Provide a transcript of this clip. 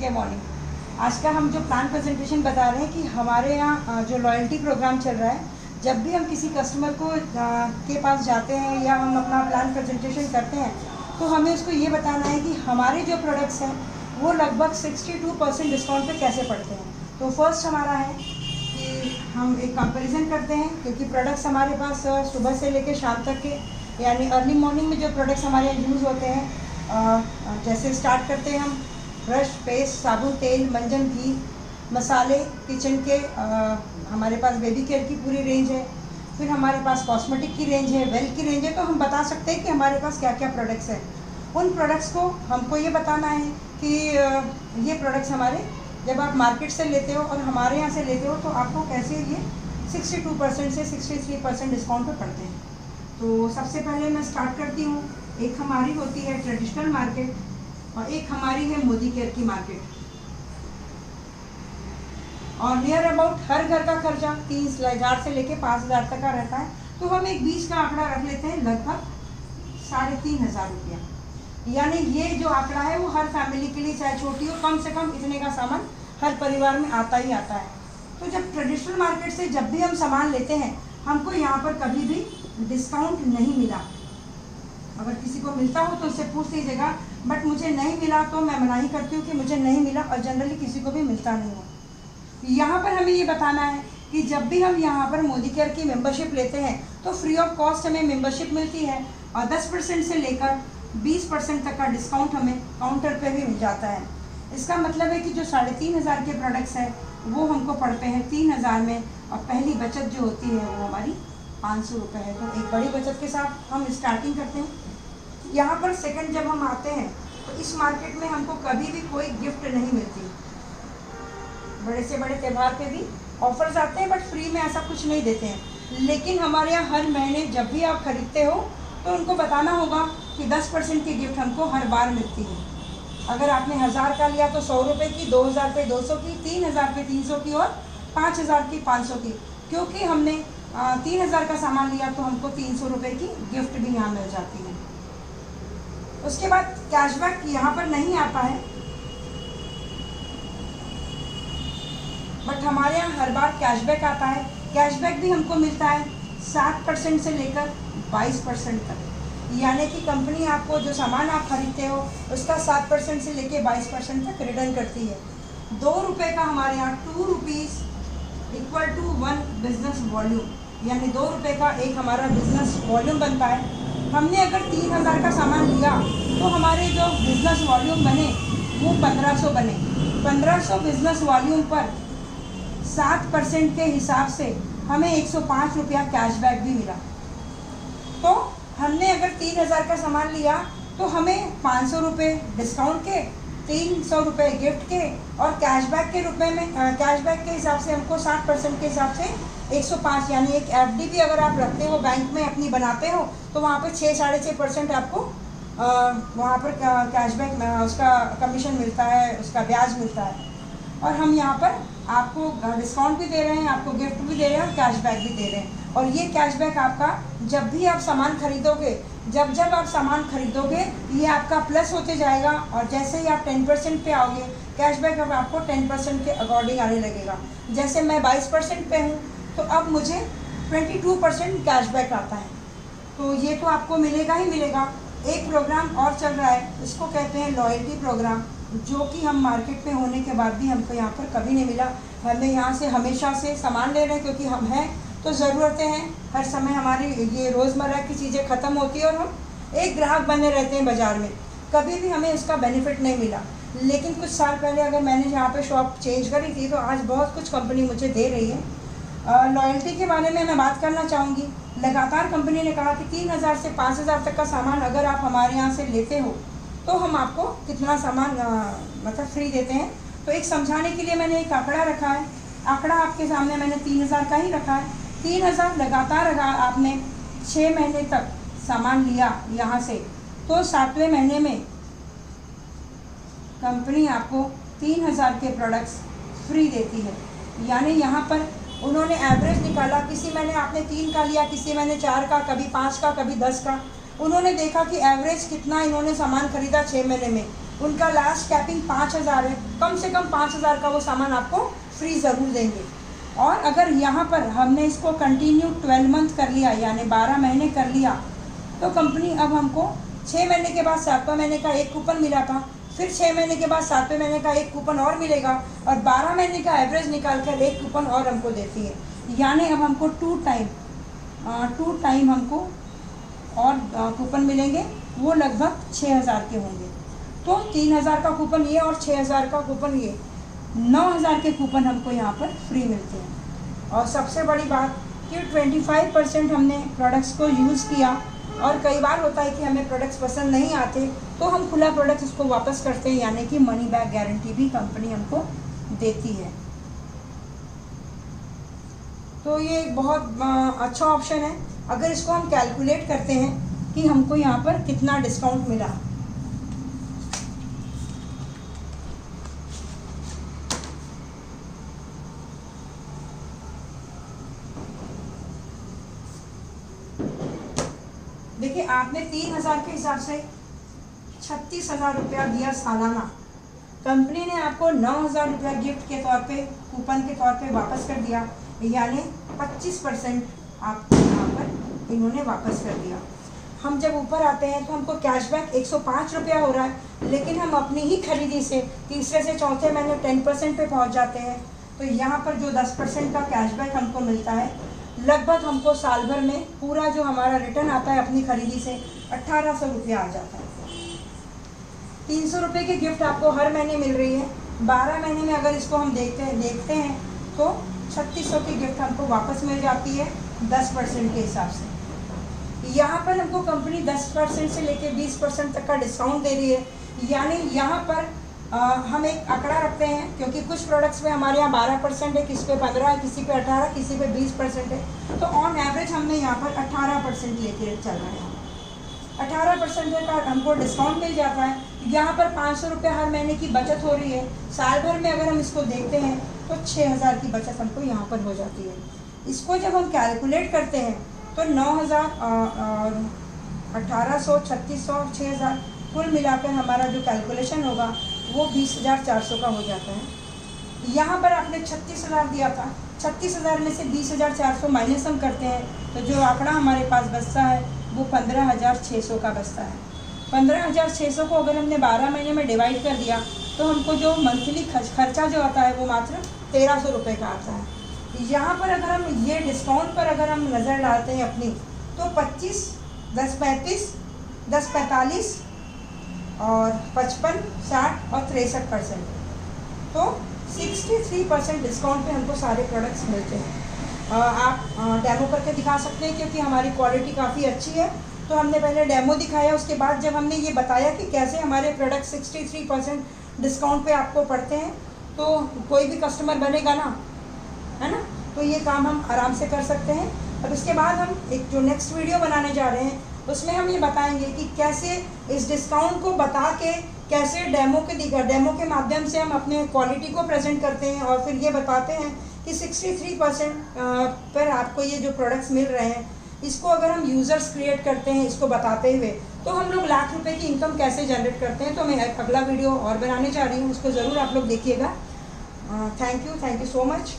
के मॉर्निंग। आज का हम जो प्लान प्रेजेंटेशन बता रहे हैं कि हमारे यहाँ जो लॉयल्टी प्रोग्राम चल रहा है, जब भी हम किसी कस्टमर को के पास जाते हैं या हम अपना प्लान प्रेजेंटेशन करते हैं, तो हमें उसको ये बताना है कि हमारे जो प्रोडक्ट्स हैं वो लगभग 62% डिस्काउंट पे कैसे पड़ते हैं। तो फर्स्ट हमारा है कि हम एक कंपैरिजन करते हैं, क्योंकि प्रोडक्ट्स हमारे पास सुबह से लेकर शाम तक के, यानी अर्ली मॉर्निंग में जो प्रोडक्ट्स हमारे यहाँ यूज़ होते हैं, जैसे स्टार्ट करते हैं हम ब्रश, पेस्ट, साबुन, तेल, मंजन, घी, मसाले, किचन के, हमारे पास बेबी केयर की पूरी रेंज है, फिर हमारे पास कॉस्मेटिक की रेंज है, वेल की रेंज है। तो हम बता सकते हैं कि हमारे पास क्या क्या प्रोडक्ट्स हैं। उन प्रोडक्ट्स को हमको ये बताना है कि ये प्रोडक्ट्स हमारे जब आप मार्केट से लेते हो और हमारे यहाँ से लेते हो तो आपको कैसे ये 62% से 63% डिस्काउंट पे पड़ते हैं। तो सबसे पहले मैं स्टार्ट करती हूँ। एक हमारी होती है ट्रेडिशनल मार्केट और एक हमारी है मोदी केयर की मार्केट। और नियर अबाउट हर घर का खर्चा 30,000 से लेके 5,000 तक का रहता है। तो हम एक बीच का आंकड़ा रख लेते हैं, लगभग 3,500 रुपया। यानी ये जो आंकड़ा है वो हर फैमिली के लिए, चाहे छोटी हो, कम से कम इतने का सामान हर परिवार में आता ही आता है। तो जब ट्रेडिशनल मार्केट से जब भी हम सामान लेते हैं, हमको यहाँ पर कभी भी डिस्काउंट नहीं मिला। अगर किसी को मिलता हो तो उससे पूछ लीजिएगा, बट मुझे नहीं मिला तो मैं मना ही करती हूँ कि मुझे नहीं मिला, और जनरली किसी को भी मिलता नहीं हो। यहाँ पर हमें ये बताना है कि जब भी हम यहाँ पर मोदी केयर की मेंबरशिप लेते हैं तो फ्री ऑफ कॉस्ट हमें मेंबरशिप मिलती है, और 10% से लेकर 20% तक का डिस्काउंट हमें काउंटर पे भी मिल जाता है। इसका मतलब है कि जो 3,500 के प्रोडक्ट्स हैं वो हमको पड़ते हैं 3,000 में, और पहली बचत जो होती है वो हमारी 500 रुपये है। तो एक बड़ी बचत के साथ हम स्टार्टिंग करते हैं। यहाँ पर सेकंड जब हम आते हैं तो इस मार्केट में हमको कभी भी कोई गिफ्ट नहीं मिलती। बड़े से बड़े त्यौहार पे भी ऑफर्स आते हैं, बट फ्री में ऐसा कुछ नहीं देते हैं। लेकिन हमारे यहाँ हर महीने जब भी आप खरीदते हो तो उनको बताना होगा कि 10% की गिफ्ट हमको हर बार मिलती है। अगर आपने 1000 का लिया तो 100 रुपये की, 2000 पे 200 की, 3000 पे 300 की और 5000 की 500 की। क्योंकि हमने 3000 का सामान लिया तो हमको 300 रुपये की गिफ्ट भी यहाँ मिल जाती है। उसके बाद कैशबैक यहाँ पर नहीं आता है, बट हमारे यहाँ हर बार कैशबैक आता है। कैशबैक भी हमको मिलता है 7% से लेकर 22% तक। यानी कि कंपनी आपको जो सामान आप खरीदते हो उसका 7% से लेकर 22% तक रिटर्न करती है। 2 रुपये का हमारे यहाँ 2 rupees equal to 1 business volume, यानी 2 रुपये का एक हमारा बिजनेस वॉल्यूम बनता है। हमने अगर 3,000 का सामान लिया तो हमारे जो बिजनेस वॉल्यूम बने वो 1500 बने। 1500 बिजनेस वॉल्यूम पर 7% के हिसाब से हमें 105 रुपया कैशबैक भी मिला। तो हमने अगर 3,000 का सामान लिया तो हमें 500 रुपये डिस्काउंट के, 300 रुपये गिफ्ट के, और कैशबैक के रुपए में कैशबैक के हिसाब से हमको 60% के हिसाब से 105, यानी एक एफडी भी अगर आप रखते हो बैंक में अपनी बनाते हो तो वहाँ पे 6-6.5% आपको वहाँ पर कैशबैक उसका कमीशन मिलता है, उसका ब्याज मिलता है। और हम यहाँ पर आपको डिस्काउंट भी दे रहे हैं, आपको गिफ्ट भी दे रहे हैं और कैशबैक भी दे रहे हैं। और ये कैशबैक आपका जब भी आप सामान खरीदोगे, जब आप सामान खरीदोगे ये आपका प्लस होते जाएगा, और जैसे ही आप 10% पे आओगे कैशबैक अब आपको 10% के अकॉर्डिंग आने लगेगा। जैसे मैं 22% पे हूँ तो अब मुझे 22% कैशबैक आता है। तो ये तो आपको मिलेगा ही मिलेगा। एक प्रोग्राम और चल रहा है, इसको कहते हैं लॉयल्टी प्रोग्राम, जो कि हम मार्केट में होने के बाद भी हमको यहाँ पर कभी नहीं मिला। हमें यहाँ से हमेशा से सामान ले रहे हैं, क्योंकि हम हैं तो ज़रूरतें हैं, हर समय हमारी ये रोज़मर्रा की चीज़ें ख़त्म होती है और हम एक ग्राहक बने रहते हैं बाज़ार में। कभी भी हमें उसका बेनिफिट नहीं मिला। लेकिन कुछ साल पहले अगर मैंने यहाँ पे शॉप चेंज करी थी तो आज बहुत कुछ कंपनी मुझे दे रही है। लॉयल्टी के बारे में मैं बात करना चाहूँगी। लगातार कंपनी ने कहा कि 3,000 से 5,000 तक का सामान अगर आप हमारे यहाँ से लेते हो तो हम आपको कितना सामान मतलब फ्री देते हैं। तो एक समझाने के लिए मैंने एक आंकड़ा रखा है। आंकड़ा आपके सामने मैंने 3,000 का ही रखा है। 3,000 लगातार अगर आपने 6 महीने तक सामान लिया यहाँ से, तो 7वें महीने में कंपनी आपको 3,000 के प्रोडक्ट्स फ्री देती है। यानी यहाँ पर उन्होंने एवरेज निकाला, किसी महीने आपने 3 का लिया, किसी महीने 4 का, कभी 5 का, कभी 10 का। उन्होंने देखा कि एवरेज कितना इन्होंने सामान खरीदा 6 महीने में, उनका लास्ट कैपिंग 5,000 है, कम से कम 5,000 का वो सामान आपको फ्री ज़रूर देंगे। और अगर यहाँ पर हमने इसको कंटिन्यू 12 मंथ कर लिया, यानी 12 महीने कर लिया, तो कंपनी अब हमको 6 महीने के बाद 7वें महीने का एक कूपन मिला था, फिर 6 महीने के बाद 7वें महीने का एक कूपन और मिलेगा, और 12 महीने का एवरेज निकाल कर एक कूपन और हमको देती है। यानी अब हमको 2 टाइम हमको और कूपन मिलेंगे, वो लगभग 6,000 के होंगे। तो 3,000 का कूपन ये और 6,000 का कूपन ये, 9,000 के कूपन हमको यहाँ पर फ्री मिलते हैं। और सबसे बड़ी बात कि 25% हमने प्रोडक्ट्स को यूज़ किया, और कई बार होता है कि हमें प्रोडक्ट्स पसंद नहीं आते तो हम खुला प्रोडक्ट्स उसको वापस करते हैं, यानी कि मनी बैक गारंटी भी कंपनी हमको देती है। तो ये एक बहुत अच्छा ऑप्शन है। अगर इसको हम कैलकुलेट करते हैं कि हमको यहाँ पर कितना डिस्काउंट मिला, देखिए आपने 3,000 के हिसाब से 36,000 रुपया दिया सालाना, कंपनी ने आपको 9,000 रुपया गिफ्ट के तौर पे, कूपन के तौर पे वापस कर दिया, यानी 25% आपको यहाँ पर इन्होंने वापस कर दिया। हम जब ऊपर आते हैं तो हमको कैशबैक 105 रुपया हो रहा है, लेकिन हम अपनी ही खरीदी से तीसरे से चौथे महीने 10% पे पहुँच जाते हैं। तो यहाँ पर जो 10% का कैशबैक हमको मिलता है, लगभग हमको साल भर में पूरा जो हमारा रिटर्न आता है अपनी खरीदी से 1,800 रुपया आ जाता है। 300 रुपये की गिफ्ट आपको हर महीने मिल रही है। 12 महीने में अगर इसको हम देखते हैं तो 3,600 की गिफ्ट हमको वापस मिल जाती है 10% के हिसाब से। यहाँ पर हमको कंपनी 10% से लेके 20% तक का डिस्काउंट दे रही है। यानी यहाँ पर हम एक आंकड़ा रखते हैं, क्योंकि कुछ प्रोडक्ट्स में हमारे यहाँ 12% है, किसी पे 15 है, किसी पे 18, किसी पे 20% है। तो ऑन एवरेज हमने यहाँ पर 18% लेके चल रहे हैं। 18% का हमको डिस्काउंट मिल जाता है। यहाँ पर 500 रुपये हर महीने की बचत हो रही है। साल भर में अगर हम इसको देखते हैं तो 6,000 की बचत हमको यहाँ पर हो जाती है। इसको जब हम कैलकुलेट करते हैं तो 9,000 और 1,800, 3,600, 6,000 कुल मिलाकर हमारा जो कैलकुलेशन होगा वो 20,400 का हो जाता है। यहाँ पर आपने 36,000 दिया था, 36,000 में से 20,400 माइनस हम करते हैं तो जो आंकड़ा हमारे पास बचता है वो 15,600 का बचता है। 15,600 को अगर हमने 12 महीने में डिवाइड कर दिया तो हमको जो मंथली खर्चा जो आता है वो मात्र 1,300 रुपये का आता है। यहाँ पर अगर हम ये डिस्काउंट पर अगर हम नज़र डालते हैं अपनी, तो 25, 10, 35, 10, 45 और 55, 60 और 63%, तो 63% डिस्काउंट पे हमको सारे प्रोडक्ट्स मिलते हैं। आप डेमो करके दिखा सकते हैं, क्योंकि हमारी क्वालिटी काफ़ी अच्छी है। तो हमने पहले डेमो दिखाया, उसके बाद जब हमने ये बताया कि कैसे हमारे प्रोडक्ट 63% डिस्काउंट पे आपको पड़ते हैं, तो कोई भी कस्टमर बनेगा ना, है ना। तो ये काम हम आराम से कर सकते हैं। और उसके बाद हम एक जो नेक्स्ट वीडियो बनाने जा रहे हैं उसमें हम ये बताएंगे कि कैसे इस डिस्काउंट को बता के कैसे डेमो के माध्यम से हम अपने क्वालिटी को प्रेजेंट करते हैं, और फिर ये बताते हैं कि 63% पर आपको ये जो प्रोडक्ट्स मिल रहे हैं, इसको अगर हम यूज़र्स क्रिएट करते हैं इसको बताते हुए, तो हम लोग लाख रुपए की इनकम कैसे जनरेट करते हैं। तो मैं अगला वीडियो और बनाने जा रही हूँ, उसको ज़रूर आप लोग देखिएगा। Thank you so much.